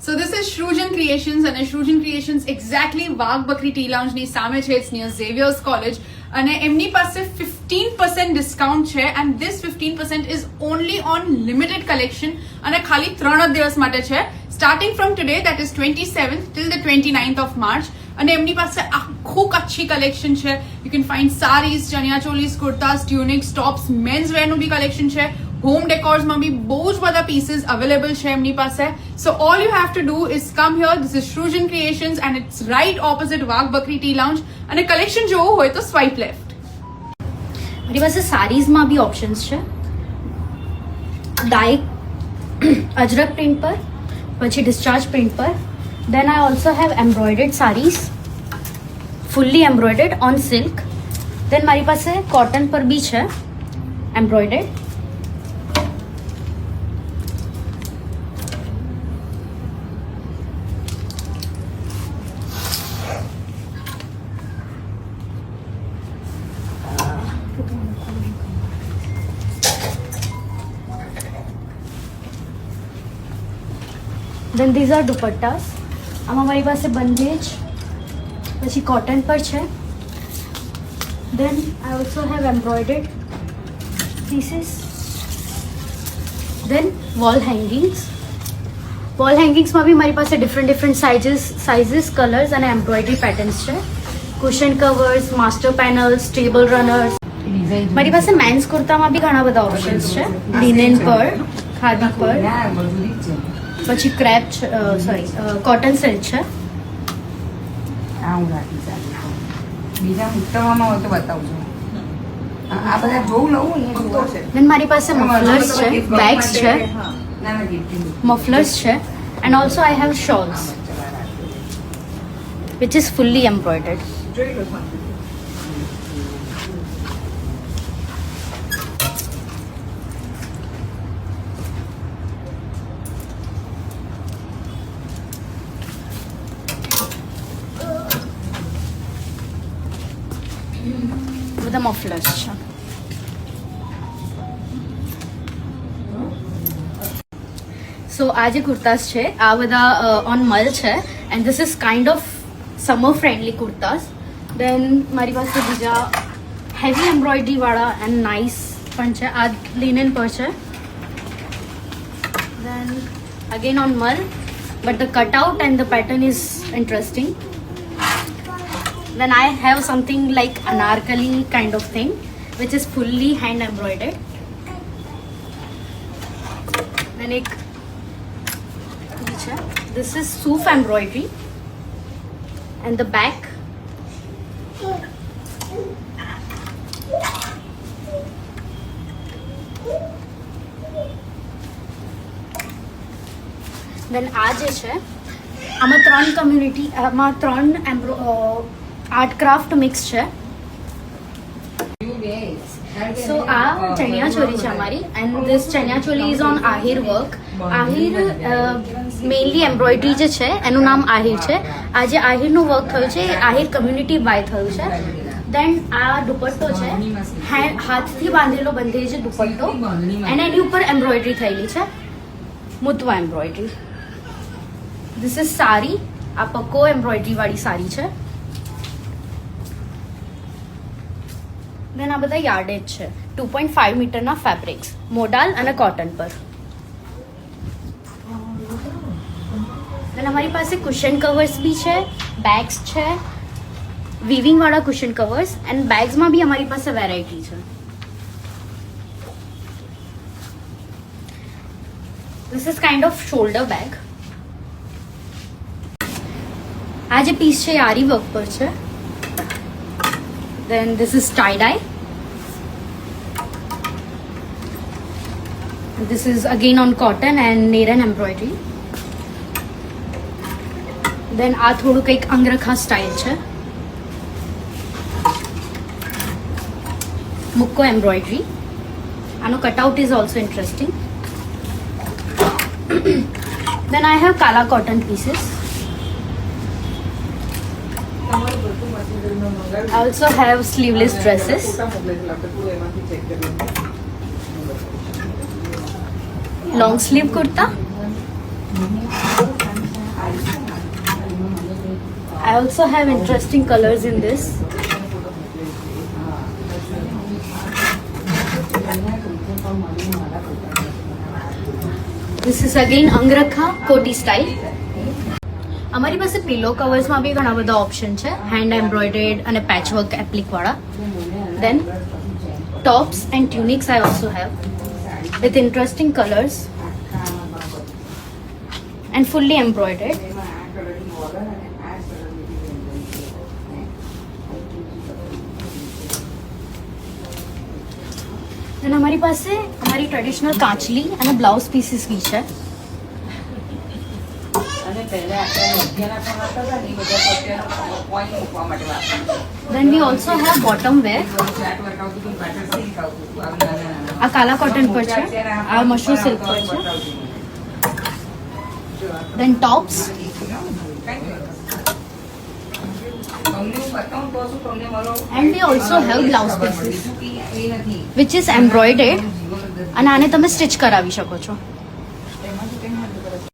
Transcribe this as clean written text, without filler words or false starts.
So this is Shrujan Creations and Shrujan Creations exactly Wagh Bakri Tea Lounge ની સામે છે. It's near Xavier's College અને એમની પાસે 15% ડિસ્કાઉન્ટ છે and this 15% is only on limited collection અને ખાલી 3 જ દિવસ માટે છે. Starting from today, that is 27th till the 29th of March. અને એમની પાસે આખું કચ્છી કલેક્શન છે. You can find sarees, chaniya cholis, kurtas, tunics, tops, men's વેરનું બી કલેક્શન છે. હોમ ડેકોર્સમાં બી બહુ જ બધા પીસીસ અવેલેબલ છે એમની પાસે. So all you have to do is come here. This is Shrujan Creations and it's right opposite Wagh Bakri Tea Lounge. અને કલેક્શન જોવું હોય તો સ્વાઇપ લેફ્ટ. મારી પાસે સારીઝમાં બી ઓપ્શન્સ છે. ડાય અજરક પ્રિન્ટ પર, પછી ડિસ્ચાર્જ પ્રિન્ટ પર. Then I also have embroidered sarees, fully embroidered on silk. Then મારી પાસે કોટન પર બી છે embroidered. Then these are dupattas. આમાં મારી પાસે બંધેજ પછી કોટન પર છે. Then I also have embroidered pieces. Then wall hangings. Wall hangings માં બી મારી પાસે different sizes, colors અને embroidery patterns છે. Cushion covers, master panels, table runners. મારી પાસે મેન્સ કુર્તામાં બી ઘણા બધા ઓપ્શન્સ છે. લિનન પર, ખાદી પર, પછી ક્રેપ કોટન સિલ્ક છે. દેન મારી પાસે મફલર્સ છે, બેગ્સ છે, મફલર્સ છે and also I have shawls which is fully embroidered. બધા મફલર્સ છે. સો આ જે કુર્તાસ છે આ બધા ઓન મલ છે and this is kind of summer friendly kurtas. Then મારી પાસે બીજા હેવી એમ્બ્રોઇડરી વાળા એન્ડ નાઇસ પણ છે. આ લિનન પર છે. Then again on mul but the cutout and the pattern is interesting. Then I have something like anarkali kind of thing which is fully hand embroidered. Then this is soof embroidery and the back then આ જે છે આમાં 3 community આમાં 3 art craft mix છે. સો આ ચણિયા ચોલી છે અમારી and this chaniya choli is on Ahir work. Ahir mainly embroidery જે છે એનું નામ આહિર છે. આ જે આહિરનું વર્ક થયું છે એ આહિર કમ્યુનિટી બાય થયું છે. દેન આ દુપટ્ટો છે, હાથથી બાંધેલો બંધેજ દુપટ્ટો અને એની ઉપર એમ્બ્રોઇડરી થયેલી છે, મુતવા એમ્બ્રોઇડરી. ધીસ ઇઝ સારી. આ પક્કો એમ્બ્રોઇડરી વાળી સારી છે. દેન આ બધા યાર્ડેજ છે 2.5 મીટરના ફેબ્રિક્સ મોડાલ અને કોટન પર. દેન અમારી પાસે કુશન કવર્સ બી છે, બેગ્સ છે, વીવિંગ વાળા કુશન કવર્સ એન્ડ બેગ્સમાં બી અમારી પાસે વેરાયટી છે. This is kind of shoulder bag. આ જે પીસ છે એ આરી વર્ક પર છે. Then this is tie-dye. This is again on cotton and Neran embroidery. Then આ થોડું કંઈક અંગરખા સ્ટાઇલ છે. મુક્કો એમ્બ્રોઇડરી. આનો cutout is also interesting. Then I have kala cotton pieces. I also have sleeveless dresses. Long sleeve kurta. I also have interesting colors in this. This is again અંગરખા કોટી style. અમારી પાસે pillow કવર્સમાં બી ઘણા બધા option છે, hand એમ્બ્રોઇડર્ડ અને patchwork એપ્લિકવાળા. Then tops and tunics I also have with interesting colors and fully embroidered. Then हमारी पास है हमारी ट्रेडिशनल कांचली અને બ્લાઉઝ પીસીસ બી છે. Then we also have bottom wear. આ કાલા કોટન પર છે, આ મશરૂ સિલ્ક પર છે. Then tops. And we also have blouse pieces which is embroidered અને આને તમે સ્ટિચ કરાવી શકો છો.